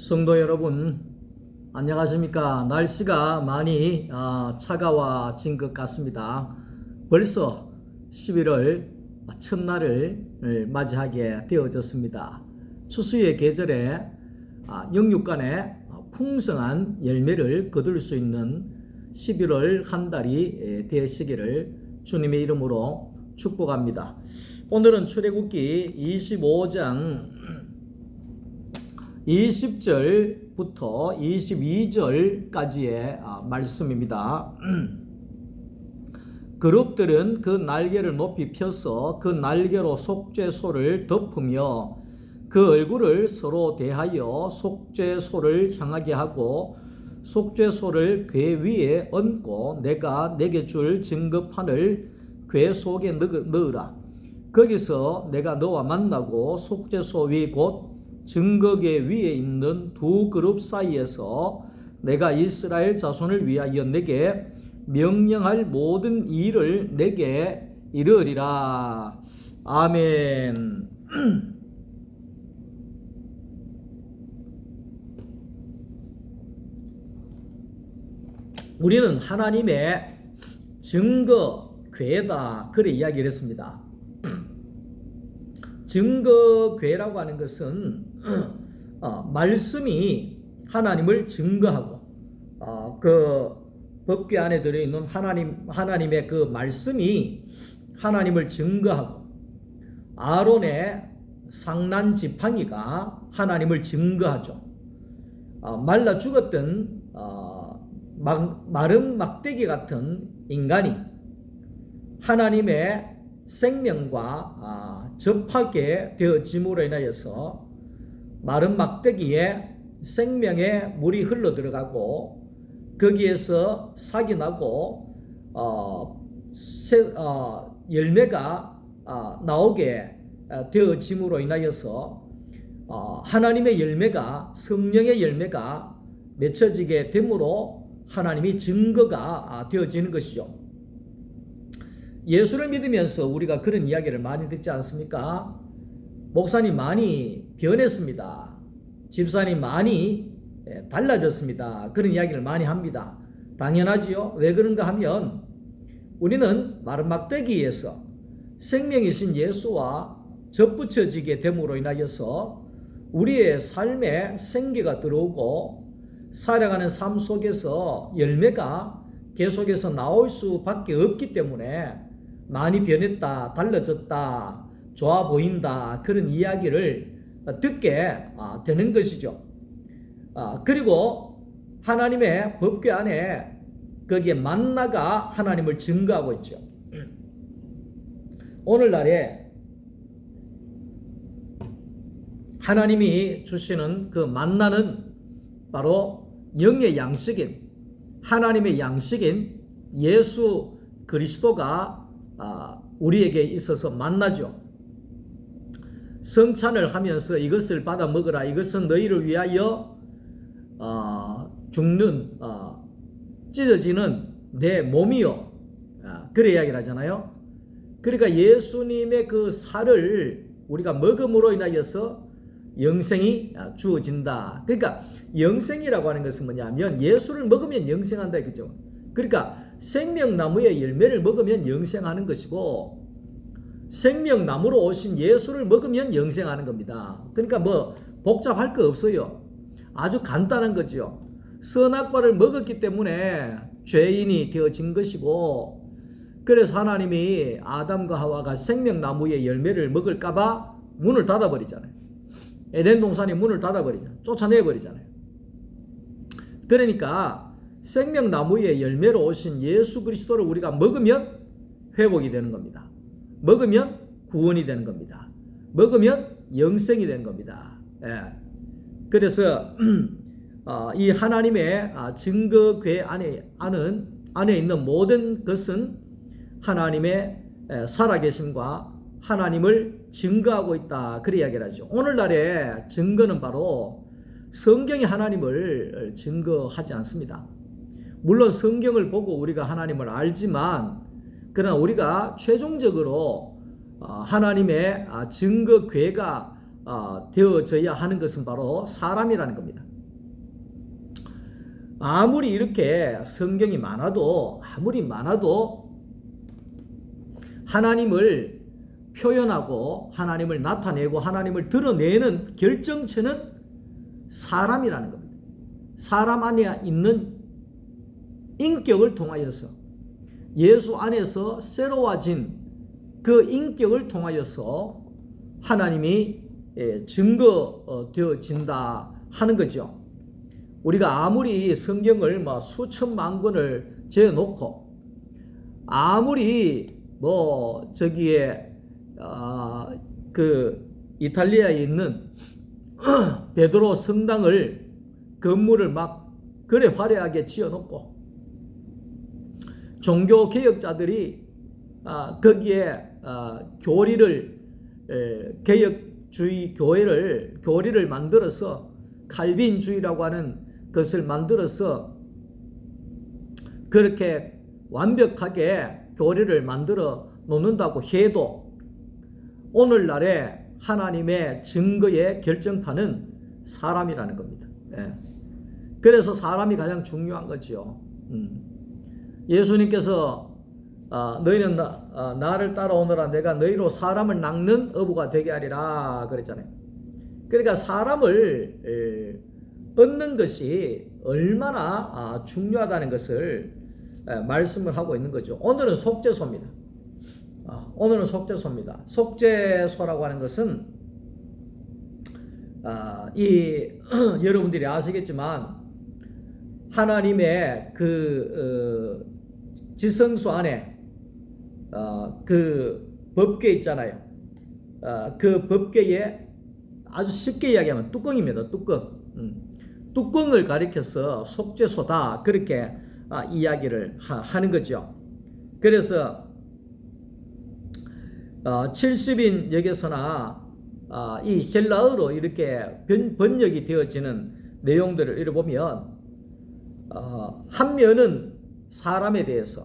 성도 여러분, 안녕하십니까? 날씨가 많이 차가워진 것 같습니다. 벌써 11월 첫날을 맞이하게 되어졌습니다. 추수의 계절에 영육간에 풍성한 열매를 거둘 수 있는 11월 한 달이 되시기를 주님의 이름으로 축복합니다. 오늘은 출애굽기 25장 20절부터 22절까지의 말씀입니다. 그룹들은 그 날개를 높이 펴서 그 날개로 속죄소를 덮으며 그 얼굴을 서로 대하여 속죄소를 향하게 하고 속죄소를 궤 위에 얹고 내가 내게 줄 증거판을 궤 속에 넣으라. 거기서 내가 너와 만나고 속죄소 위 곧 증거궤 위에 있는 두 그룹 사이에서 내가 이스라엘 자손을 위하여 내게 명령할 모든 일을 내게 이르리라. 아멘. 우리는 하나님의 증거궤다, 그래 이야기를 했습니다. 증거궤라고 하는 것은 말씀이 하나님을 증거하고 그 법궤 안에 들어있는 하나님의 그 말씀이 하나님을 증거하고 아론의 상난 지팡이가 하나님을 증거하죠. 말라 죽었던 마른 막대기 같은 인간이 하나님의 생명과 접하게 되어짐으로 인하여서 마른 막대기에 생명의 물이 흘러 들어가고 거기에서 싹이 나고 열매가 나오게 되어짐으로 인하여서 하나님의 열매가, 성령의 열매가 맺혀지게 되므로 하나님이 증거가 되어지는 것이죠. 예수를 믿으면서 우리가 그런 이야기를 많이 듣지 않습니까? 목사님 많이 변했습니다. 집사님 많이 달라졌습니다. 그런 이야기를 많이 합니다. 당연하지요. 왜 그런가 하면 우리는 마른 막대기에서 생명이신 예수와 접붙여지게 됨으로 인하여서 우리의 삶에 생기가 들어오고 살아가는 삶 속에서 열매가 계속해서 나올 수밖에 없기 때문에 많이 변했다, 달라졌다, 좋아 보인다, 그런 이야기를 듣게 되는 것이죠. 그리고 하나님의 법궤 안에 거기에 만나가 하나님을 증거하고 있죠. 오늘날에 하나님이 주시는 그 만나는 바로 영의 양식인 하나님의 양식인 예수 그리스도가 우리에게 있어서 만나죠. 성찬을 하면서 이것을 받아 먹으라. 이것은 너희를 위하여 죽는 찢어지는 내 몸이요. 그래 이야기를 하잖아요. 그러니까 예수님의 그 살을 우리가 먹음으로 인하여서 영생이 주어진다. 그러니까 영생이라고 하는 것은 뭐냐면 예수를 먹으면 영생한다, 그죠? 그러니까 생명나무의 열매를 먹으면 영생하는 것이고 생명나무로 오신 예수를 먹으면 영생하는 겁니다. 그러니까 뭐 복잡할 거 없어요. 아주 간단한 거죠. 선악과를 먹었기 때문에 죄인이 되어진 것이고 그래서 하나님이 아담과 하와가 생명나무의 열매를 먹을까봐 문을 닫아버리잖아요. 에덴 동산이 문을 닫아버리잖아요. 쫓아내버리잖아요. 그러니까 생명나무의 열매로 오신 예수 그리스도를 우리가 먹으면 회복이 되는 겁니다. 먹으면 구원이 되는 겁니다. 먹으면 영생이 되는 겁니다. 그래서 이 하나님의 증거궤 안에 있는 모든 것은 하나님의 살아계심과 하나님을 증거하고 있다, 그래 이야기를 하죠. 오늘날의 증거는 바로 성경이 하나님을 증거하지 않습니다. 물론 성경을 보고 우리가 하나님을 알지만 그러나 우리가 최종적으로 하나님의 증거궤가 되어져야 하는 것은 바로 사람이라는 겁니다. 아무리 이렇게 성경이 아무리 많아도 하나님을 표현하고 하나님을 나타내고 하나님을 드러내는 결정체는 사람이라는 겁니다. 사람 안에 있는 인격을 통하여서 예수 안에서 새로워진 그 인격을 통하여서 하나님이 증거되어진다 하는 거죠. 우리가 아무리 성경을 수천만 권을 재놓고 아무리 저기에 그 이탈리아에 있는 베드로 성당을 건물을 막 그래 화려하게 지어놓고 종교 개혁자들이 거기에 교리를 개혁주의 교리를 만들어서 칼빈주의라고 하는 것을 만들어서 그렇게 완벽하게 교리를 만들어 놓는다고 해도 오늘날의 하나님의 증거의 결정판은 사람이라는 겁니다. 그래서 사람이 가장 중요한 거지요. 예수님께서 너희는 나를 따라오너라 내가 너희로 사람을 낚는 어부가 되게 하리라 그랬잖아요. 그러니까 사람을 얻는 것이 얼마나 중요하다는 것을 말씀을 하고 있는 거죠. 오늘은 속죄소입니다. 오늘은 속죄소입니다. 속죄소라고 하는 것은 여러분들이 아시겠지만 하나님의 그 지성소 안에 그 법궤 있잖아요. 그 법궤에 아주 쉽게 이야기하면 뚜껑입니다. 뚜껑을 가리켜서 속죄소다 그렇게 이야기를 하는 거죠. 그래서 70인 역에서나 이 헬라어로 이렇게 번역이 되어지는 내용들을 읽어보면 한 면은 사람에 대해서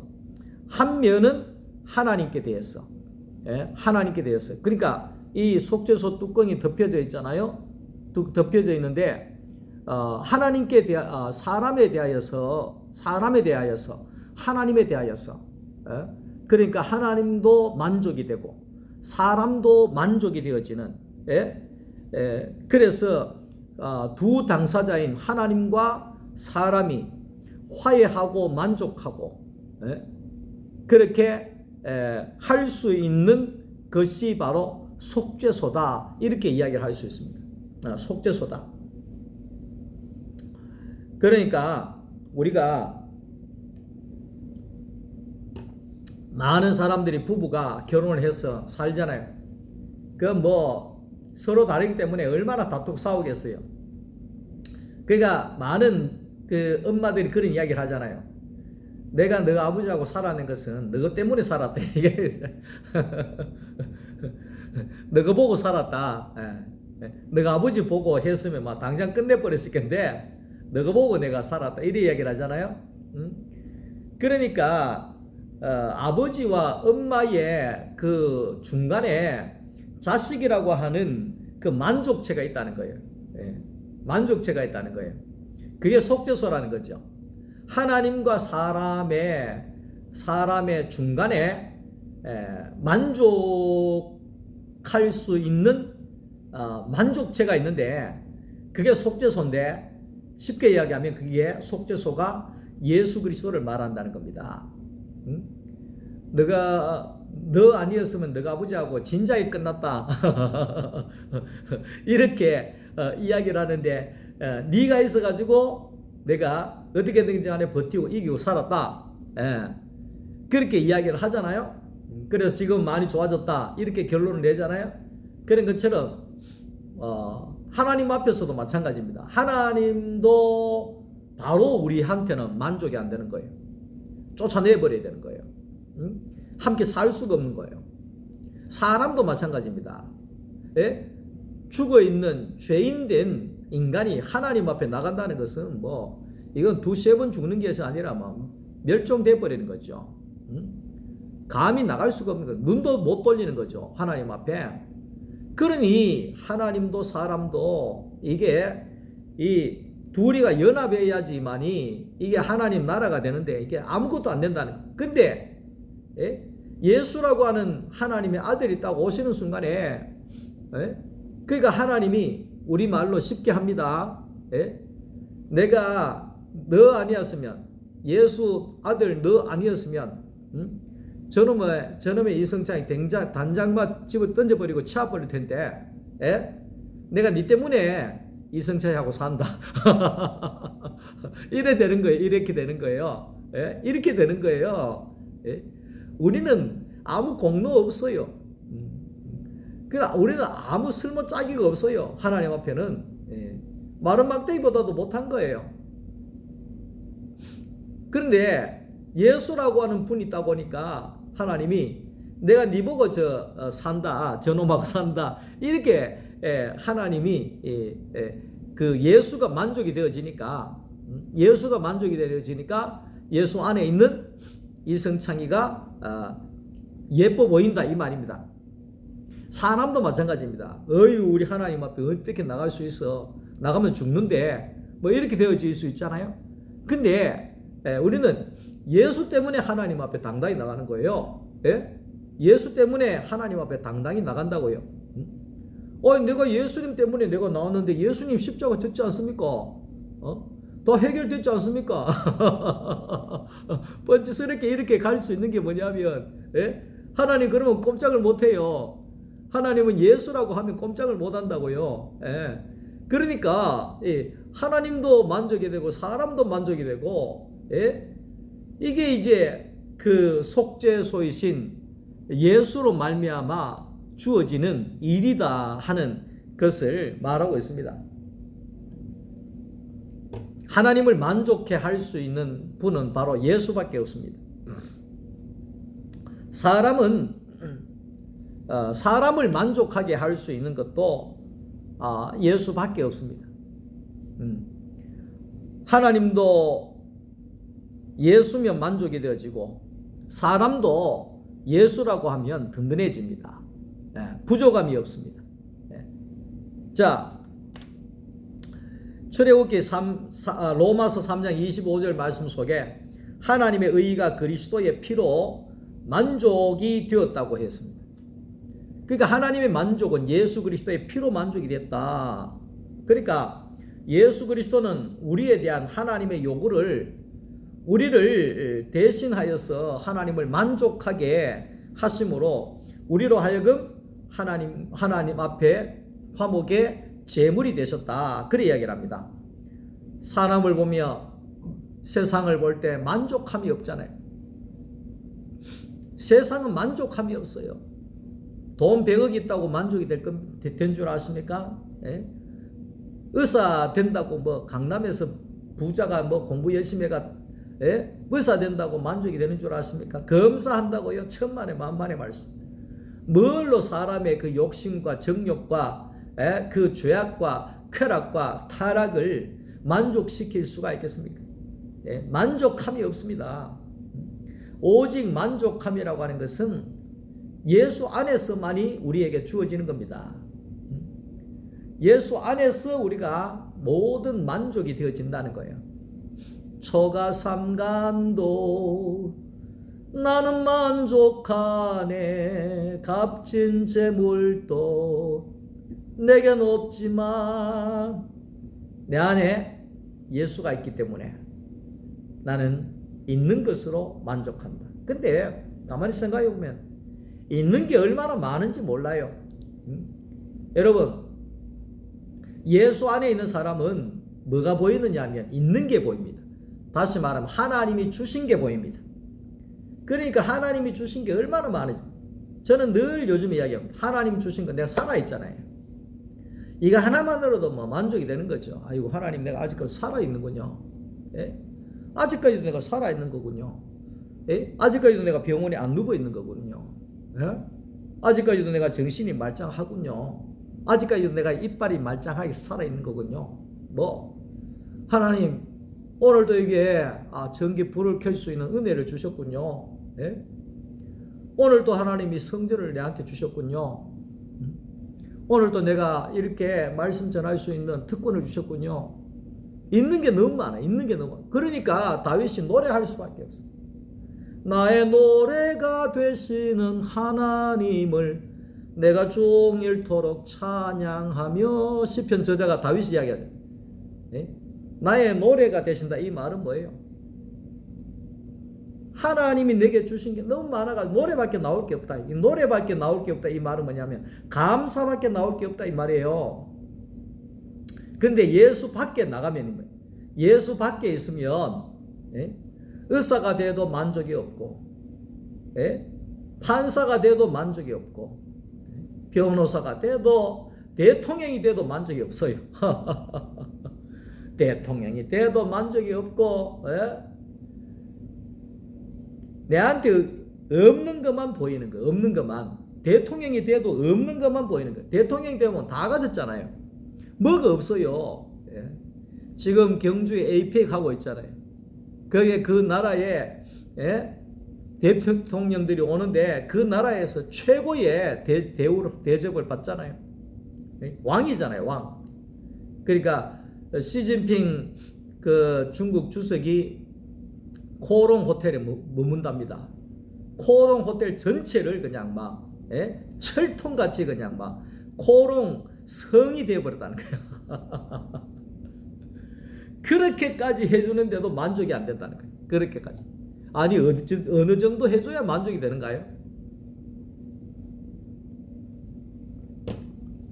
한 면은 하나님께 대해서 하나님께 대해서 그러니까 이 속죄소 뚜껑이 덮여져 있잖아요. 덮여져 있는데 하나님께 사람에 대하여서 하나님에 대하여서 그러니까 하나님도 만족이 되고 사람도 만족이 되어지는 그래서 두 당사자인 하나님과 사람이 화해하고 만족하고 그렇게 할 수 있는 것이 바로 속죄소다 이렇게 이야기를 할 수 있습니다. 속죄소다. 그러니까 우리가 많은 사람들이 부부가 결혼을 해서 살잖아요. 서로 다르기 때문에 얼마나 다투고 싸우겠어요. 그러니까 많은 그 엄마들이 그런 이야기를 하잖아요. 내가 너 아버지하고 살아낸 것은 너 때문에 살았다. 너가 보고 살았다. 너가 아버지 보고 했으면 당장 끝내버렸을 건데 너가 보고 내가 살았다. 이런 이야기를 하잖아요. 그러니까 아버지와 엄마의 그 중간에 자식이라고 하는 그 만족체가 있다는 거예요. 만족체가 있다는 거예요. 그게 속죄소라는 거죠. 하나님과 사람의 중간에 만족할 수 있는 만족체가 있는데 그게 속죄소인데 쉽게 이야기하면 그게 속죄소가 예수 그리스도를 말한다는 겁니다. 너 아니었으면 너가 아버지하고 진작에 끝났다. 이렇게 이야기를 하는데 네가 있어가지고 내가 어떻게든지 간에 버티고 이기고 살았다. 그렇게 이야기를 하잖아요. 그래서 지금 많이 좋아졌다. 이렇게 결론을 내잖아요. 그런 것처럼 하나님 앞에서도 마찬가지입니다. 하나님도 바로 우리한테는 만족이 안 되는 거예요. 쫓아내버려야 되는 거예요. 함께 살 수가 없는 거예요. 사람도 마찬가지입니다. 죽어있는 죄인된 인간이 하나님 앞에 나간다는 것은 이건 두세 번 죽는 것이 아니라 멸종돼 버리는 거죠. 감히 나갈 수가 없는 거예요. 눈도 못 돌리는 거죠. 하나님 앞에. 그러니 하나님도 사람도 이게 이 둘이가 연합해야지만이 이게 하나님 나라가 되는데 이게 아무것도 안 된다는 거예요. 근데 예수라고 하는 하나님의 아들이 딱 오시는 순간에 그러니까 하나님이 우리말로 쉽게 합니다. 내가 너 아니었으면, 예수 아들 너 아니었으면 저놈의 이성창이 단장만 집어 던져버리고 치워버릴 텐데 내가 네 때문에 이성차이하고 산다. 이래 되는 거예요. 이렇게 되는 거예요. 이렇게 되는 거예요. 우리는 아무 공로 없어요. 그러나 우리는 아무 쓸모 짝이가 없어요. 하나님 앞에는 마른 막대기보다도 못한 거예요. 그런데 예수라고 하는 분이 있다 보니까 하나님이 내가 네 보고 산다, 저놈하고 산다, 이렇게 하나님이 그 예수가 만족이 되어지니까 예수 안에 있는 이성창이가 예뻐 보인다 이 말입니다. 사람도 마찬가지입니다. 우리 하나님 앞에 어떻게 나갈 수 있어? 나가면 죽는데 뭐 이렇게 되어질 수 있잖아요. 근데 우리는 예수 때문에 하나님 앞에 당당히 나가는 거예요. 예수 때문에 하나님 앞에 당당히 나간다고요. 내가 예수님 때문에 내가 나왔는데 예수님 십자가 됐지 않습니까? 더 해결됐지 않습니까? 뻔치스럽게 이렇게 갈 수 있는 게 뭐냐면 하나님 그러면 꼼짝을 못해요. 하나님은 예수라고 하면 꼼짝을 못한다고요. 그러니까 하나님도 만족이 되고 사람도 만족이 되고 이게 이제 그 속죄소이신 예수로 말미암아 주어지는 일이다 하는 것을 말하고 있습니다. 하나님을 만족해 할 수 있는 분은 바로 예수밖에 없습니다. 사람을 만족하게 할 수 있는 것도 예수밖에 없습니다. 하나님도 예수면 만족이 되어지고 사람도 예수라고 하면 든든해집니다. 부족함이 없습니다. 자, 출애굽기 로마서 3장 25절 말씀 속에 하나님의 의가 그리스도의 피로 만족이 되었다고 했습니다. 그러니까 하나님의 만족은 예수 그리스도의 피로 만족이 됐다. 그러니까 예수 그리스도는 우리에 대한 하나님의 요구를 우리를 대신하여서 하나님을 만족하게 하심으로 우리로 하여금 하나님 앞에 화목의 제물이 되셨다. 그래 이야기를 합니다. 사람을 보며 세상을 볼 때 만족함이 없잖아요. 세상은 만족함이 없어요. 돈 100억 있다고 만족이 된 줄 아십니까? 의사 된다고 뭐 강남에서 부자가 뭐 공부 열심히 해가 의사 된다고 만족이 되는 줄 아십니까? 검사한다고요? 천만에 만만의 말씀. 뭘로 사람의 그 욕심과 정욕과 그 죄악과 쾌락과 타락을 만족시킬 수가 있겠습니까? 만족함이 없습니다. 오직 만족함이라고 하는 것은 예수 안에서만이 우리에게 주어지는 겁니다. 예수 안에서 우리가 모든 만족이 되어진다는 거예요. 초가 삼간도 나는 만족하네. 값진 재물도 내겐 없지만 내 안에 예수가 있기 때문에 나는 있는 것으로 만족한다. 근데 가만히 생각해 보면 있는 게 얼마나 많은지 몰라요. 여러분, 예수 안에 있는 사람은 뭐가 보이느냐 하면 있는 게 보입니다. 다시 말하면 하나님이 주신 게 보입니다. 그러니까 하나님이 주신 게 얼마나 많은지. 저는 늘 요즘 이야기합니다. 하나님 주신 거 내가 살아있잖아요. 이거 하나만으로도 뭐 만족이 되는 거죠. 아이고 하나님 내가 아직까지 살아있는군요. 아직까지도 내가 살아있는 거군요. 아직까지도 내가 병원에 안 누워있는 거군요. 아직까지도 내가 정신이 말짱하군요. 아직까지도 내가 이빨이 말짱하게 살아있는 거군요. 하나님 오늘도 이게 전기 불을 켤 수 있는 은혜를 주셨군요. 오늘도 하나님이 성전을 내한테 주셨군요. 오늘도 내가 이렇게 말씀 전할 수 있는 특권을 주셨군요. 있는 게 너무 많아. 있는 게 너무 많아. 그러니까 다윗이 노래할 수밖에 없어. 나의 노래가 되시는 하나님을 내가 종일토록 찬양하며. 시편 저자가 다윗이 이야기하죠. 예? 나의 노래가 되신다. 이 말은 뭐예요? 하나님이 내게 주신 게 너무 많아가지고 노래밖에 나올 게 없다. 이 노래밖에 나올 게 없다. 이 말은 뭐냐면 감사밖에 나올 게 없다. 이 말이에요. 그런데 예수 밖에 나가면, 예수 밖에 있으면, 예? 의사가 돼도 만족이 없고, 예? 판사가 돼도 만족이 없고, 변호사가 돼도, 대통령이 돼도 만족이 없어요. 대통령이 돼도 만족이 없고, 예? 내한테 없는 것만 보이는 거, 없는 것만. 대통령이 돼도 없는 것만 보이는 거. 대통령이 되면 다 가졌잖아요. 뭐가 없어요. 예? 지금 경주에 APEC 하고 있잖아요. 거기에 그 나라에, 예? 대통령들이 오는데 그 나라에서 최고의 대접을 받잖아요. 예? 왕이잖아요, 왕. 그러니까 시진핑 그 중국 주석이 코롱 호텔에 머문답니다. 코롱 호텔 전체를 그냥 막, 예? 철통같이 그냥 막 코롱 성이 되어버렸다는 거예요. 그렇게까지 해주는데도 만족이 안 된다는 거예요. 그렇게까지. 아니 어느 정도 해줘야 만족이 되는가요?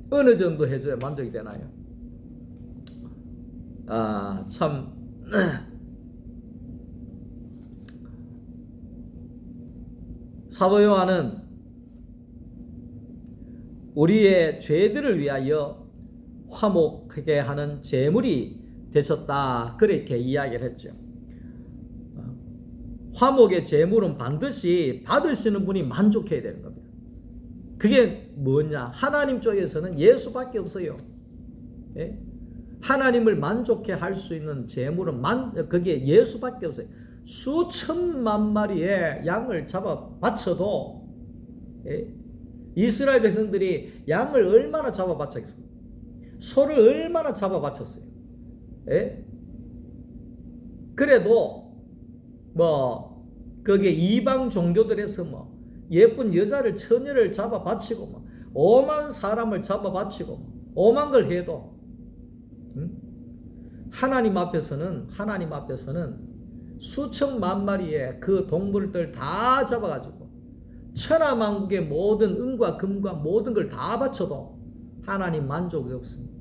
어느 정도 해줘야 만족이 되나요? 아, 참 사도 요한은 우리의 죄들을 위하여 화목하게 하는 제물이 되셨다. 그렇게 이야기를 했죠. 화목의 제물은 반드시 받으시는 분이 만족해야 되는 겁니다. 그게 뭐냐? 하나님 쪽에서는 예수밖에 없어요. 예? 하나님을 만족해 할 수 있는 제물은 그게 예수밖에 없어요. 수천만 마리의 양을 잡아 바쳐도, 예? 이스라엘 백성들이 양을 얼마나 잡아 바쳤어요? 소를 얼마나 잡아 바쳤어요? 예? 그래도 뭐 거기에 이방 종교들에서 뭐 예쁜 여자를, 처녀를 잡아 바치고 뭐 오만 사람을 잡아 바치고 뭐 오만 걸 해도, 하나님 앞에서는 수천만 마리의 그 동물들 다 잡아가지고 천하만국의 모든 은과 금과 모든 걸 다 바쳐도 하나님 만족이 없습니다.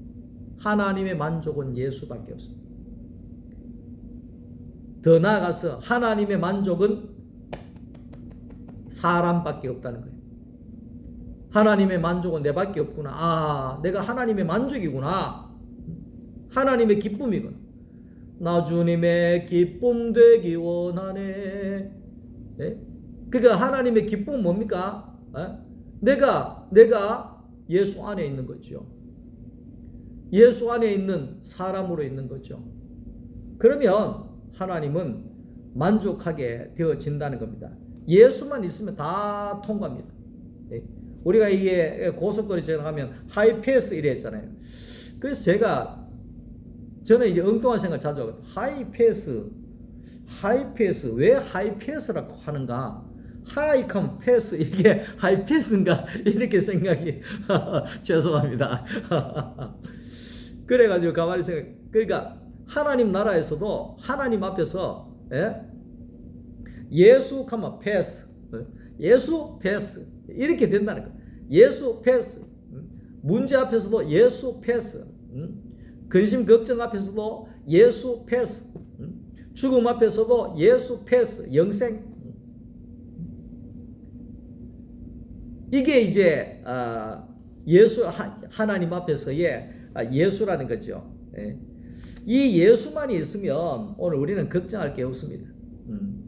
하나님의 만족은 예수밖에 없습니다. 더 나아가서 하나님의 만족은 사람밖에 없다는 거예요. 하나님의 만족은 내밖에 없구나. 아, 내가 하나님의 만족이구나. 하나님의 기쁨이구나. 나 주님의 기쁨 되기 원하네. 예? 그러니까 하나님의 기쁨은 뭡니까? 예? 내가 예수 안에 있는 거죠. 예수 안에 있는 사람으로 있는 거죠. 그러면 하나님은 만족하게 되어진다는 겁니다. 예수만 있으면 다 통과합니다. 예? 우리가 이게 고속도로 지나가면 하이패스 이래 했잖아요. 그래서 저는 이제 엉뚱한 생각 자주 하거든요. 하이패스 왜 하이패스라고 하는가? 하이컴 패스, 이게 하이패스인가? 이렇게 생각이 죄송합니다. 그래가지고 가만히 그러니까 하나님 나라에서도 하나님 앞에서, 예? 예수 컴마 패스, 예수 패스 이렇게 된다는 거예요. 예수 패스. 문제 앞에서도 예수 패스. 근심 걱정 앞에서도 예수 패스. 죽음 앞에서도 예수 패스. 영생. 이게 이제 예수, 하나님 앞에서의 예수라는 거죠. 이 예수만이 있으면 오늘 우리는 걱정할 게 없습니다.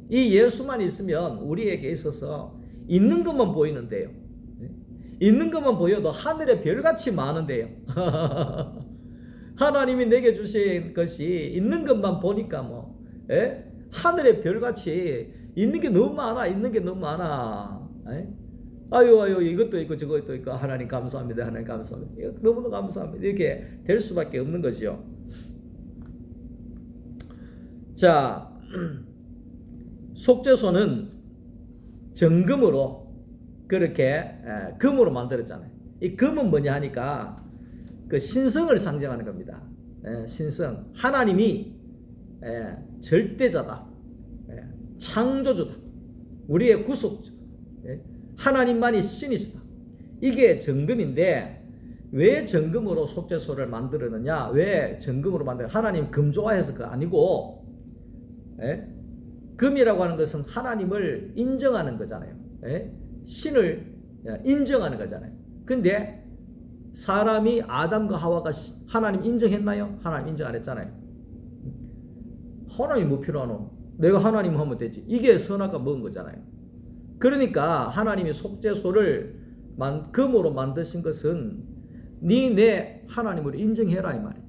이 예수만 있으면 우리에게 있어서 있는 것만 보이는데요. 있는 것만 보여도 하늘의 별같이 많은데요. 하나님이 내게 주신 것이 있는 것만 보니까 뭐, 하늘의 별같이 있는 게 너무 많아. 있는 게 너무 많아. 아유 이것도 있고 저것도 있고 하나님 감사합니다. 하나님 감사합니다. 너무너무 감사합니다. 이렇게 될 수밖에 없는 거죠. 자, 속죄소는 정금으로 그렇게 금으로 만들었잖아요. 이 금은 뭐냐 하니까 그 신성을 상징하는 겁니다. 신성. 하나님이 절대자다. 창조주다. 우리의 구속주다. 하나님만이 신이시다. 이게 정금인데 왜 정금으로 속죄소를 만들었느냐? 왜 정금으로 만들었느냐? 하나님 금 좋아해서 그 아니고 금이라고 하는 것은 하나님을 인정하는 거잖아요. 신을 인정하는 거잖아요. 근데 사람이 아담과 하와가 하나님 인정했나요? 하나님 인정 안 했잖아요. 하나님 뭐 필요하노? 내가 하나님 하면 되지. 이게 선악과 먹은 거잖아요. 그러니까 하나님이 속죄소를 금으로 만드신 것은 내 하나님을 인정해라 이 말이에요.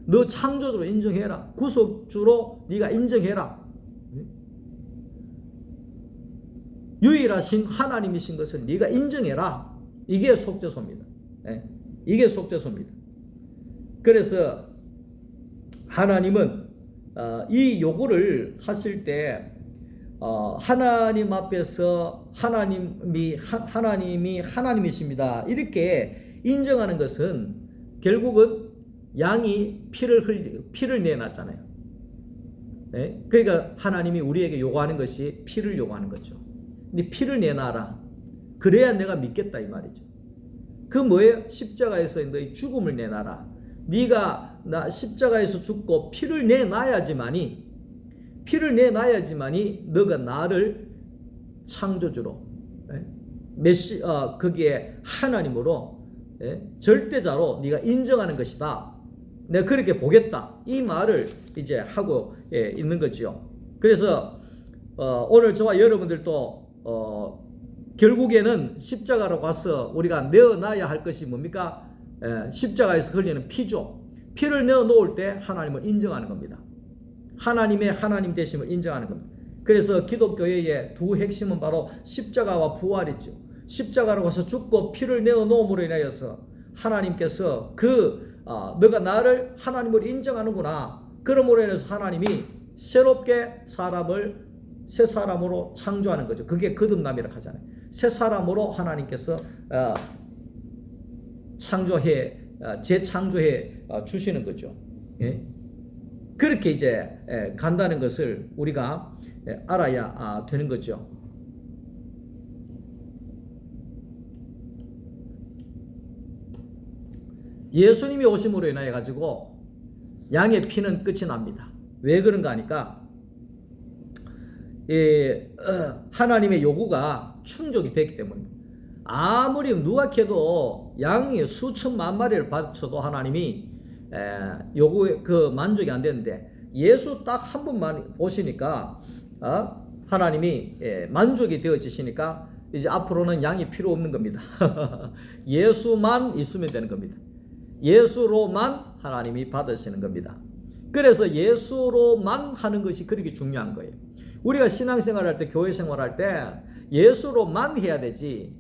너 창조주로 인정해라. 구속주로 네가 인정해라. 유일하신 하나님이신 것을 네가 인정해라. 이게 속죄소입니다. 이게 속죄소입니다. 그래서 하나님은 이 요구를 하실 때 하나님 앞에서 하나님이 하나님이십니다. 이렇게 인정하는 것은 결국은 양이 피를 내놨잖아요. 그러니까 하나님이 우리에게 요구하는 것이 피를 요구하는 거죠. 근데 피를 내놔라. 그래야 내가 믿겠다 이 말이죠. 그 뭐예요? 십자가에서 너희 죽음을 내놔라. 네가 나 십자가에서 죽고 피를 내놔야지만이 너가 나를 창조주로 거기에 하나님으로 절대자로 네가 인정하는 것이다. 내가 그렇게 보겠다. 이 말을 이제 하고 있는 거죠. 그래서 오늘 저와 여러분들도 결국에는 십자가로 가서 우리가 내어놔야 할 것이 뭡니까? 십자가에서 흘리는 피죠. 피를 내어 놓을 때 하나님을 인정하는 겁니다. 하나님의 하나님 되심을 인정하는 겁니다. 그래서 기독교의 두 핵심은 바로 십자가와 부활이죠. 십자가로 가서 죽고 피를 내어 놓음으로 인하여서 하나님께서 너가 나를 하나님으로 인정하는구나. 그러므로 인해서 하나님이 새롭게 새 사람으로 창조하는 거죠. 그게 거듭남이라고 하잖아요. 새 사람으로 하나님께서 재창조해 주시는 거죠. 그렇게 이제 간다는 것을 우리가 알아야 되는 거죠. 예수님이 오심으로 인하여 가지고 양의 피는 끝이 납니다. 왜 그런가 하니까 하나님의 요구가 충족이 됐기 때문입니다. 아무리 누가 캐도 양이 수천만 마리를 바쳐도 하나님이 요구에 만족이 안 되는데 예수 딱 한 번만 보시니까 하나님이 만족이 되어지시니까 이제 앞으로는 양이 필요 없는 겁니다. 예수만 있으면 되는 겁니다. 예수로만 하나님이 받으시는 겁니다. 그래서 예수로만 하는 것이 그렇게 중요한 거예요. 우리가 신앙생활할 때, 교회 생활할 때 예수로만 해야 되지.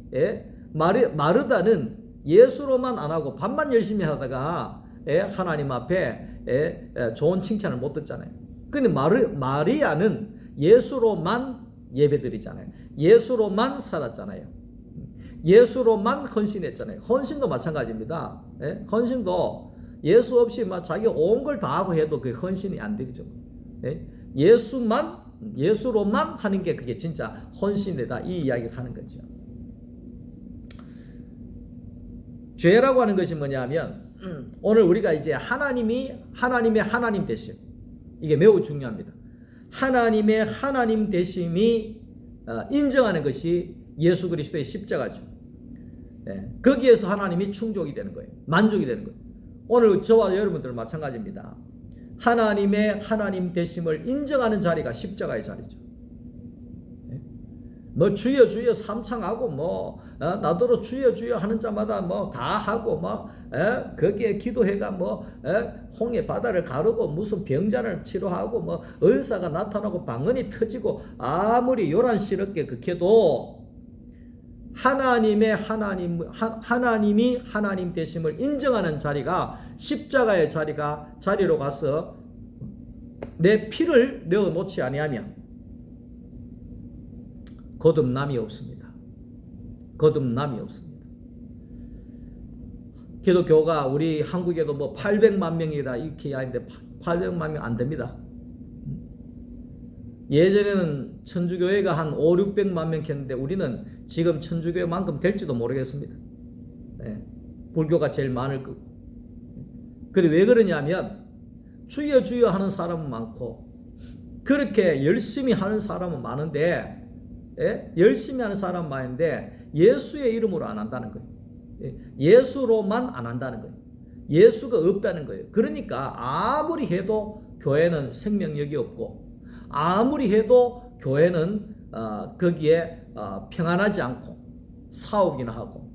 마르다는 예수로만 안 하고 반만 열심히 하다가 하나님 앞에 좋은 칭찬을 못 듣잖아요. 근데 마리아는 예수로만 예배드리잖아요. 예수로만 살았잖아요. 예수로만 헌신했잖아요. 헌신도 마찬가지입니다. 헌신도 예수 없이 자기 온 걸 다 하고 해도 그 헌신이 안 되죠. 예수로만 하는 게 그게 진짜 헌신이다. 이 이야기를 하는 거죠. 죄라고 하는 것이 뭐냐면 오늘 우리가 이제 하나님의 하나님 되심, 이게 매우 중요합니다. 하나님의 하나님 되심이 인정하는 것이 예수 그리스도의 십자가죠. 거기에서 하나님이 충족이 되는 거예요. 만족이 되는 거예요. 오늘 저와 여러분들 마찬가지입니다. 하나님의 하나님 되심을 인정하는 자리가 십자가의 자리죠. 주여 주여 삼창하고 나더러 주여 주여 하는 자마다 다 하고 거기에 기도회가 홍해 바다를 가르고 무슨 병자를 치료하고 은사가 나타나고 방언이 터지고 아무리 요란스럽게 극해도 하나님이 하나님 되심을 인정하는 자리가 십자가의 자리로 가서 내 피를 내어 놓지 아니하면 거듭남이 없습니다. 거듭남이 없습니다. 기독교가 우리 한국에도 뭐 800만 명이다 이렇게 이야기하는데 800만 명 안 됩니다. 예전에는 천주교회가 한 5, 600만 명 했는데 우리는 지금 천주교회만큼 될지도 모르겠습니다. 네. 불교가 제일 많을 거고. 근데 왜 그러냐면 주여 주여 하는 사람은 많고 그렇게 열심히 하는 사람은 많은데 열심히 하는 사람은 많은데 예수의 이름으로 안 한다는 거예요. 예수로만 안 한다는 거예요. 예수가 없다는 거예요. 그러니까 아무리 해도 교회는 생명력이 없고 아무리 해도 교회는 거기에 평안하지 않고 싸우기나 하고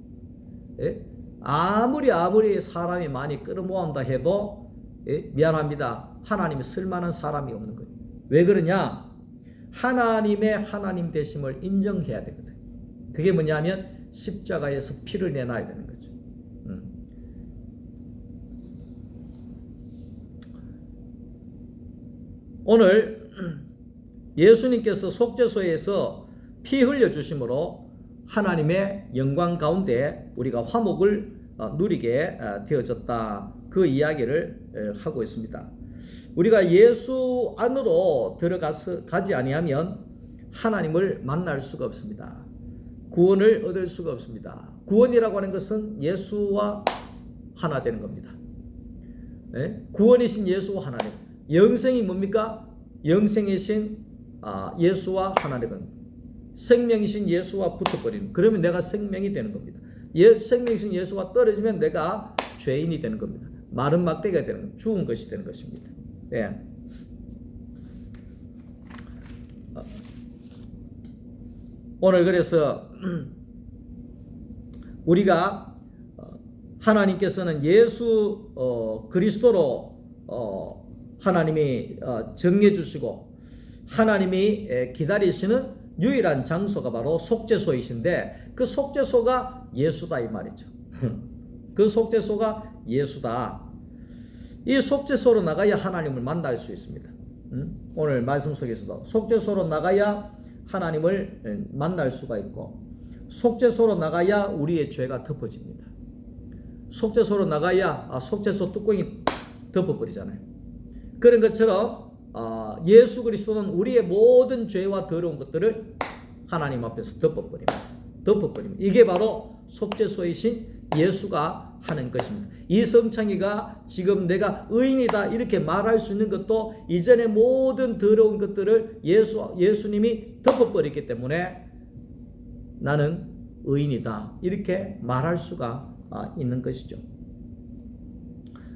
아무리 사람이 많이 끌어모은다 해도 미안합니다. 하나님이 쓸만한 사람이 없는 거예요. 왜 그러냐? 하나님의 하나님 되심을 인정해야 되거든. 그게 뭐냐면 십자가에서 피를 내놔야 되는 거죠. 오늘 예수님께서 속죄소에서 피 흘려주심으로 하나님의 영광 가운데 우리가 화목을 누리게 되어졌다. 그 이야기를 하고 있습니다. 우리가 예수 안으로 가지 아니하면 하나님을 만날 수가 없습니다. 구원을 얻을 수가 없습니다. 구원이라고 하는 것은 예수와 하나 되는 겁니다. 구원이신 예수와 하나 되는 겁니다. 영생이 뭡니까? 영생이신 예수와 하나 되는 겁니다. 생명이신 예수와 붙어버리는. 그러면 내가 생명이 되는 겁니다. 생명이신 예수와 떨어지면 내가 죄인이 되는 겁니다. 마른 막대기가 되는 겁니다. 죽은 것이 되는 것입니다. 예. 오늘 그래서 우리가 하나님께서는 예수 그리스도로 하나님이 정해 주시고 하나님이 기다리시는 유일한 장소가 바로 속죄소이신데 그 속죄소가 예수다 이 말이죠. 그 속죄소가 예수다. 이 속죄소로 나가야 하나님을 만날 수 있습니다. 오늘 말씀 속에서도 속죄소로 나가야 하나님을 만날 수가 있고 속죄소로 나가야 우리의 죄가 덮어집니다. 속죄소로 나가야 속죄소 뚜껑이 덮어버리잖아요. 그런 것처럼 예수 그리스도는 우리의 모든 죄와 더러운 것들을 하나님 앞에서 덮어버립니다. 이게 바로 속죄소이신 예수가 하는 것입니다. 이성창이가 지금 내가 의인이다 이렇게 말할 수 있는 것도 이전의 모든 더러운 것들을 예수님이 덮어버렸기 때문에 나는 의인이다 이렇게 말할 수가 있는 것이죠.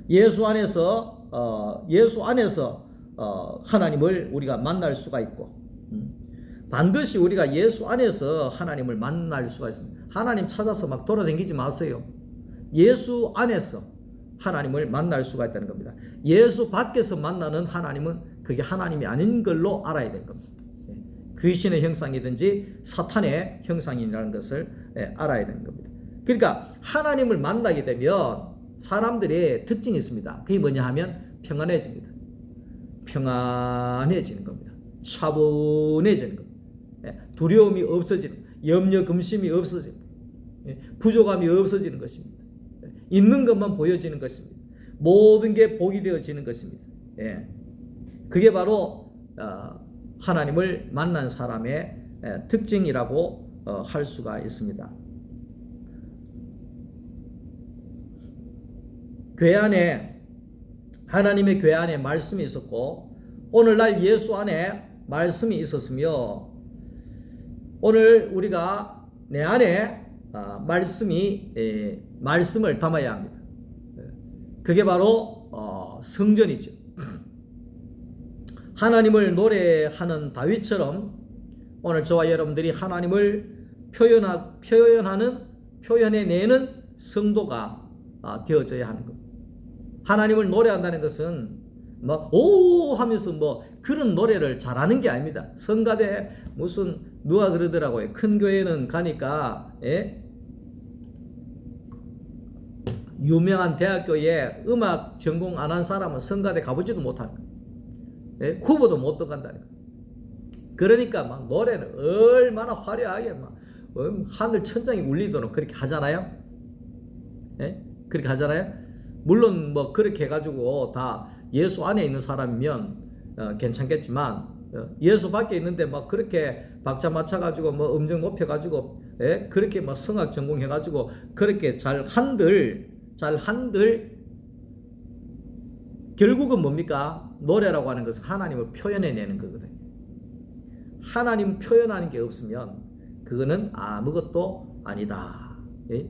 예수 안에서 하나님을 우리가 만날 수가 있고 반드시 우리가 예수 안에서 하나님을 만날 수가 있습니다. 하나님 찾아서 막 돌아다니지 마세요. 예수 안에서 하나님을 만날 수가 있다는 겁니다. 예수 밖에서 만나는 하나님은 그게 하나님이 아닌 걸로 알아야 되는 겁니다. 귀신의 형상이든지 사탄의 형상이라는 것을 알아야 되는 겁니다. 그러니까 하나님을 만나게 되면 사람들의 특징이 있습니다. 그게 뭐냐 하면 평안해집니다. 평안해지는 겁니다. 차분해지는 겁니다. 두려움이 없어지는, 염려 금심이 없어지는, 부족함이 없어지는 것입니다. 있는 것만 보여지는 것입니다. 모든 게 복이 되어지는 것입니다. 그게 바로 하나님을 만난 사람의 특징이라고 할 수가 있습니다. 교회 안에 하나님의 교회 안에 말씀이 있었고 오늘날 예수 안에 말씀이 있었으며 오늘 우리가 내 안에 말씀을 담아야 합니다. 그게 바로 성전이죠. 하나님을 노래하는 다윗처럼 오늘 저와 여러분들이 하나님을 표현해내는 성도가 되어져야 하는 겁니다. 하나님을 노래한다는 것은 오 하면서 그런 노래를 잘하는 게 아닙니다. 성가대 무슨 누가 그러더라고요. 큰 교회는 가니까 유명한 대학교에 음악 전공 안 한 사람은 성가대 가보지도 못하는 거예요. 후보도 못 들어간다는 거예요. 그러니까 노래는 얼마나 화려하게 하늘 천장이 울리도록 그렇게 하잖아요. 그렇게 하잖아요. 물론 그렇게 해가지고 다 예수 안에 있는 사람이면 괜찮겠지만 예수 밖에 있는데 그렇게 박자 맞춰가지고 음정 높여가지고 그렇게 성악 전공해가지고 그렇게 잘 한들 결국은 뭡니까? 노래라고 하는 것은 하나님을 표현해내는 거거든요. 하나님 표현하는 게 없으면 그거는 아무것도 아니다.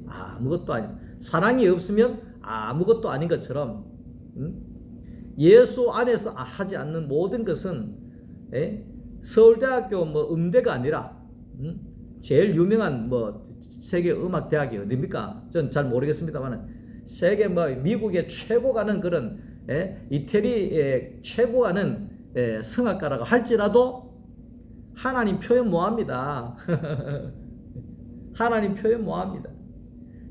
아무것도 아니다. 사랑이 없으면 아무것도 아닌 것처럼 예수 안에서 하지 않는 모든 것은 서울대학교 음대가 아니라 제일 유명한 세계 음악 대학이 어디입니까? 전 잘 모르겠습니다만 세계 미국의 최고 가는 그런 이태리의 최고 가는 성악가라고 할지라도 하나님 표현 뭐합니다. 하나님 표현 뭐합니다.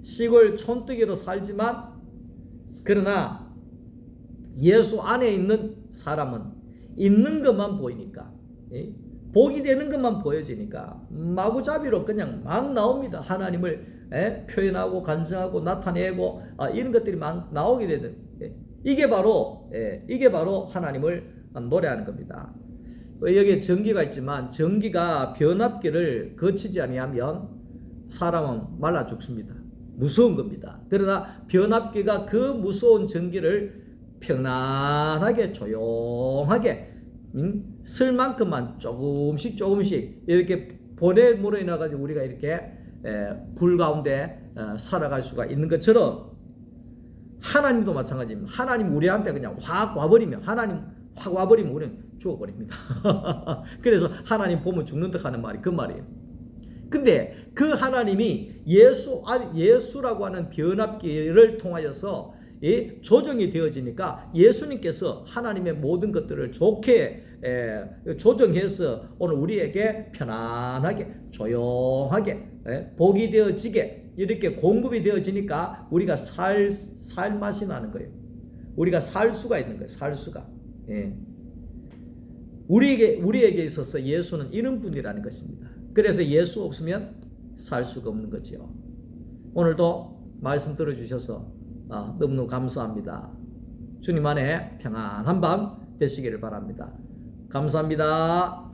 시골 촌뜨기로 살지만 그러나 예수 안에 있는 사람은 있는 것만 보이니까 복이 되는 것만 보여지니까 마구잡이로 그냥 막 나옵니다. 하나님을 표현하고 간증하고 나타내고 이런 것들이 막 나오게 되는 이게 바로 하나님을 노래하는 겁니다. 여기에 전기가 있지만 전기가 변압기를 거치지 아니하면 사람은 말라 죽습니다. 무서운 겁니다. 그러나 변압기가 그 무서운 전기를 편안하게 조용하게 쓸 만큼만 조금씩 이렇게 보냄으로 인해 가지고 우리가 이렇게 불 가운데 살아갈 수가 있는 것처럼 하나님도 마찬가지입니다. 하나님 우리한테 그냥 확 와버리면 우리는 죽어버립니다. 그래서 하나님 보면 죽는 듯 하는 말이 그 말이에요. 근데 그 하나님이 예수라고 하는 변압기를 통하여서 조정이 되어지니까 예수님께서 하나님의 모든 것들을 좋게 조정해서 오늘 우리에게 편안하게 조용하게 복이 되어지게 이렇게 공급이 되어지니까 우리가 살 맛이 나는 거예요. 우리가 살 수가 있는 거예요. 살 수가. 우리에게 있어서 예수는 이런 분이라는 것입니다. 그래서 예수 없으면 살 수가 없는 거지요. 오늘도 말씀 들어주셔서 너무너무 감사합니다. 주님 안에 평안한 밤 되시기를 바랍니다. 감사합니다.